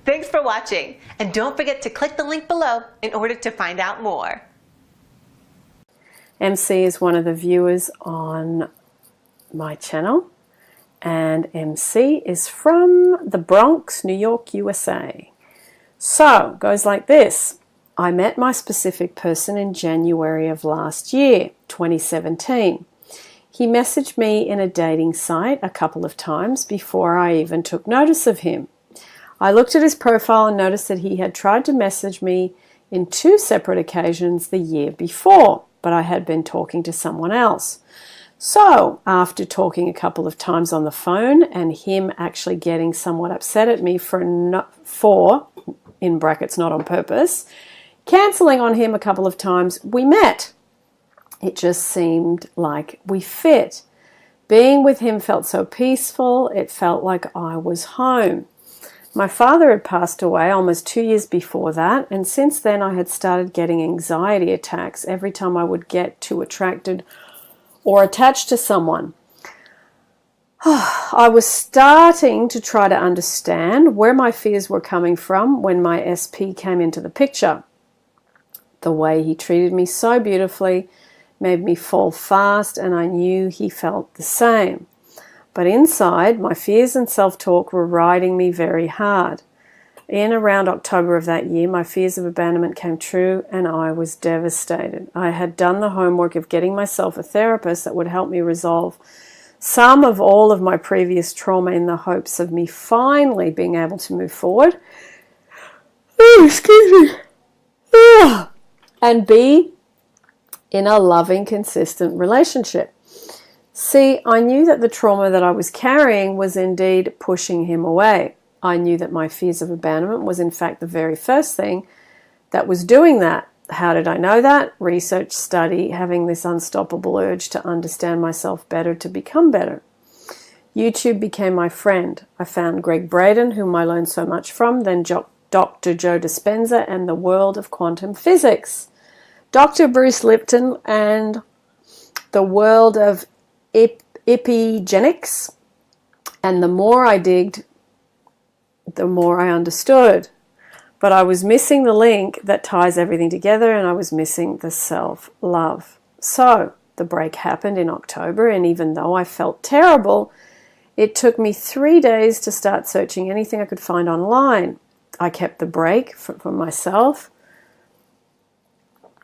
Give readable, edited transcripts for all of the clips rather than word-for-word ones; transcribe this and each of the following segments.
Thanks for watching, and don't forget to click the link below in order to find out more. MC is one of the viewers on my channel, and MC is from the Bronx, New York, USA. So, it goes like this. I met my specific person in January of last year, 2017. He messaged me in a dating site a couple of times before I even took notice of him. I looked at his profile and noticed that he had tried to message me in 2 separate occasions the year before, but I had been talking to someone else. So, after talking a couple of times on the phone and him actually getting somewhat upset at me for, in brackets, not on purpose, cancelling on him a couple of times, we met. It just seemed like we fit. Being with him felt so peaceful, it felt like I was home. My father had passed away almost 2 years before that, and since then I had started getting anxiety attacks every time I would get too attracted or attached to someone. I was starting to try to understand where my fears were coming from when my SP came into the picture. The way he treated me so beautifully made me fall fast, and I knew he felt the same. But inside, my fears and self-talk were riding me very hard. In around October of that year, my fears of abandonment came true, and I was devastated. I had done the homework of getting myself a therapist that would help me resolve some of all of my previous trauma in the hopes of me finally being able to move forward. Excuse me. And be in a loving, consistent relationship. See, I knew that the trauma that I was carrying was indeed pushing him away. I knew that my fears of abandonment was in fact the very first thing that was doing that. How did I know that? Research, study, having this unstoppable urge to understand myself better, to become better. YouTube became my friend. I found Greg Braden, whom I learned so much from, then Dr. Joe Dispenza and the world of quantum physics. Dr. Bruce Lipton and the world of epigenetics, and the more I digged, the more I understood. But I was missing the link that ties everything together, and I was missing the self-love. So the break happened in October, and even though I felt terrible, it took me 3 days to start searching anything I could find online. I kept the break from myself.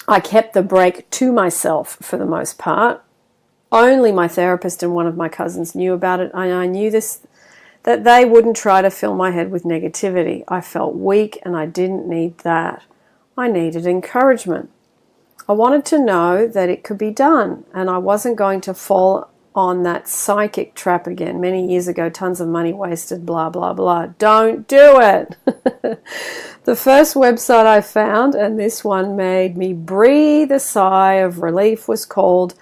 I kept the break to myself for the most part. Only my therapist and one of my cousins knew about it, and I knew that they wouldn't try to fill my head with negativity. I felt weak, and I didn't need that. I needed encouragement. I wanted to know that it could be done, and I wasn't going to fall on that psychic trap again. Many years ago, tons of money wasted, blah, blah, blah. Don't do it. The first website I found, and this one made me breathe a sigh of relief, was called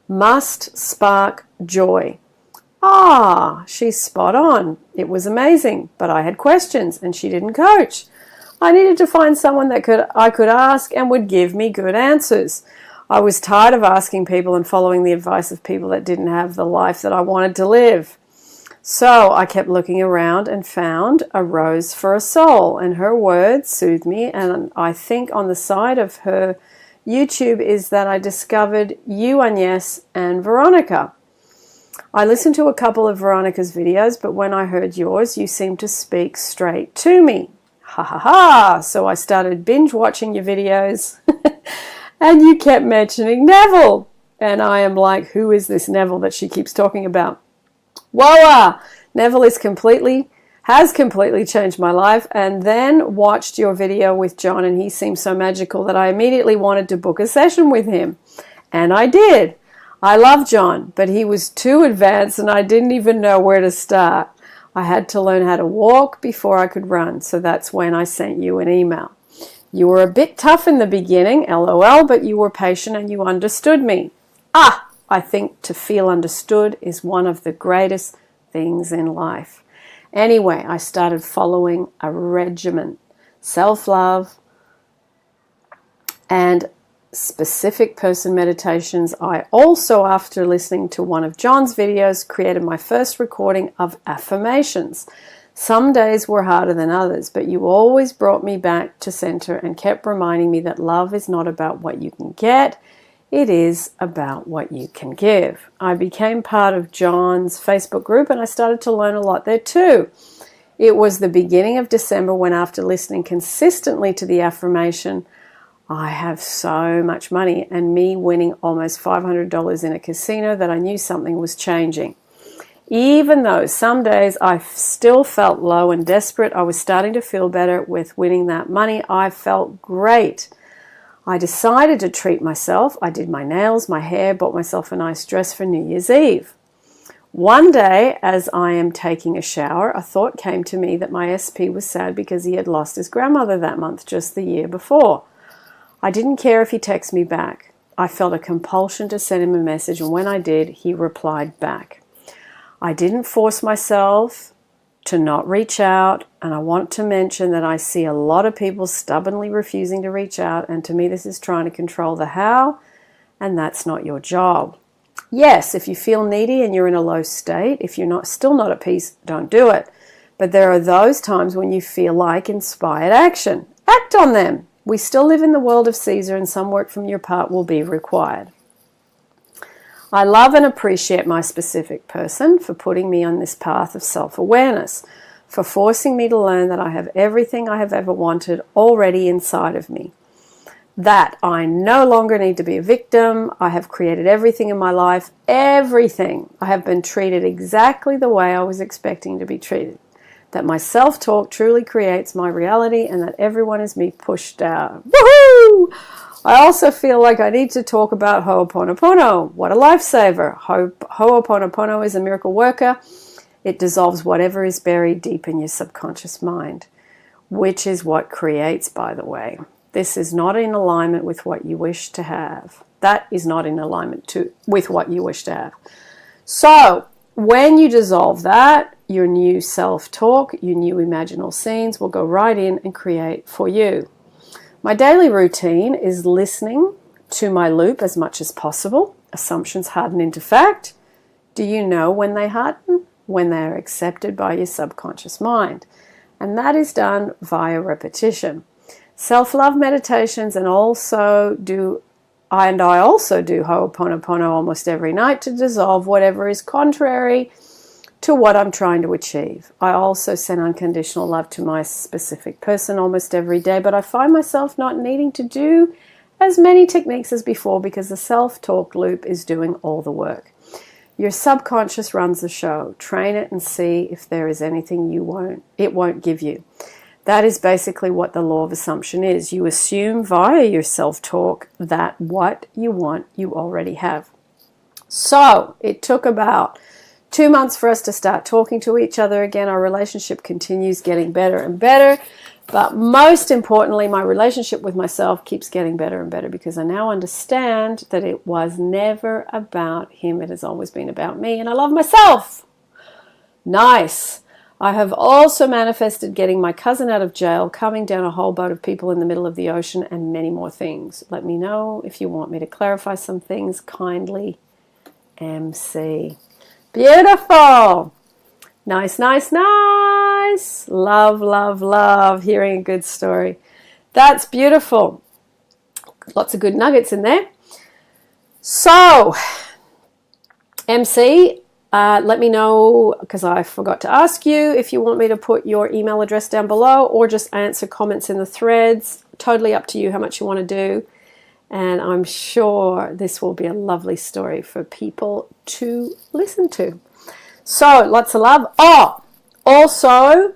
Must Spark Joy. Ah, she's spot on. It was amazing, but I had questions and she didn't coach. I needed to find someone that I could ask and would give me good answers. I was tired of asking people and following the advice of people that didn't have the life that I wanted to live. So I kept looking around and found A Rose for a Soul, and her words soothed me, and I think on the side of her YouTube is that I discovered you, Agnes, and Veronica. I listened to a couple of Veronica's videos, but when I heard yours, you seemed to speak straight to me. Ha ha ha! So I started binge watching your videos, and you kept mentioning Neville. And I am like, who is this Neville that she keeps talking about? Whoa! Neville has completely changed my life, and then watched your video with John, and he seemed so magical that I immediately wanted to book a session with him. And I did. I love John, but he was too advanced and I didn't even know where to start. I had to learn how to walk before I could run, so that's when I sent you an email. You were a bit tough in the beginning, LOL, but you were patient and you understood me. I think to feel understood is one of the greatest things in life. Anyway, I started following a regimen, self-love, and specific person meditations. I also, after listening to one of John's videos, created my first recording of affirmations. Some days were harder than others, but you always brought me back to center and kept reminding me that love is not about what you can get, it is about what you can give. I became part of John's Facebook group and I started to learn a lot there too. It was the beginning of December when, after listening consistently to the affirmation, I have so much money, and me winning almost $500 in a casino, that I knew something was changing. Even though some days I still felt low and desperate, I was starting to feel better with winning that money. I felt great. I decided to treat myself. I did my nails, my hair, bought myself a nice dress for New Year's Eve. One day, as I am taking a shower, a thought came to me that my SP was sad because he had lost his grandmother that month, just the year before. I didn't care if he texted me back. I felt a compulsion to send him a message, and when I did, he replied back. I didn't force myself to not reach out, and I want to mention that I see a lot of people stubbornly refusing to reach out, and to me this is trying to control the how, and that's not your job. Yes, if you feel needy and you're in a low state, if you're still not at peace, don't do it. But there are those times when you feel like inspired action. Act on them. We still live in the world of Caesar, and some work from your part will be required. I love and appreciate my specific person for putting me on this path of self-awareness, for forcing me to learn that I have everything I have ever wanted already inside of me, that I no longer need to be a victim. I have created everything in my life, everything. I have been treated exactly the way I was expecting to be treated, that my self-talk truly creates my reality, and that everyone is me pushed out. Woohoo! I also feel like I need to talk about Ho'oponopono. What a lifesaver. Ho'oponopono is a miracle worker. It dissolves whatever is buried deep in your subconscious mind, which is what creates, by the way. This is not in alignment with what you wish to have. That is not in alignment with what you wish to have. So, when you dissolve that, your new self-talk, your new imaginal scenes will go right in and create for you. My daily routine is listening to my loop as much as possible. Assumptions harden into fact. Do you know when they harden? When they are accepted by your subconscious mind. And that is done via repetition. Self-love meditations, and I also do Ho'oponopono almost every night to dissolve whatever is contrary to what I'm trying to achieve. I also send unconditional love to my specific person almost every day, but I find myself not needing to do as many techniques as before because the self-talk loop is doing all the work. Your subconscious runs the show. Train it and see if there is anything it won't give you. That is basically what the law of assumption is. You assume via your self-talk that what you want, you already have. So it took about 2 months for us to start talking to each other again. Our relationship continues getting better and better. But most importantly, my relationship with myself keeps getting better and better because I now understand that it was never about him. It has always been about me, and I love myself. Nice. I have also manifested getting my cousin out of jail, coming down a whole boat of people in the middle of the ocean, and many more things. Let me know if you want me to clarify some things. Kindly, MC. Beautiful. Nice, nice, nice. Love, love, love hearing a good story. That's beautiful. Lots of good nuggets in there. So, MC, let me know, because I forgot to ask you, if you want me to put your email address down below or just answer comments in the threads. Totally up to you how much you want to do. And I'm sure this will be a lovely story for people to listen to. So, lots of love. Oh, also,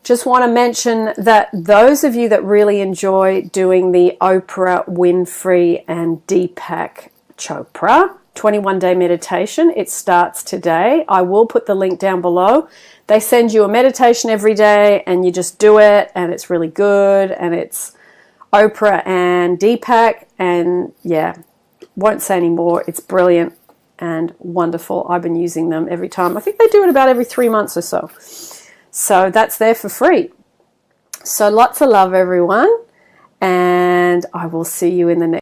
just want to mention that those of you that really enjoy doing the Oprah Winfrey and Deepak Chopra 21-day meditation, it starts today. I will put the link down below. They send you a meditation every day and you just do it, and it's really good, and it's Oprah and Deepak, and yeah, won't say any more. It's brilliant and wonderful. I've been using them every time. I think they do it about every 3 months or so. So that's there for free. So lots of love, everyone, and I will see you in the next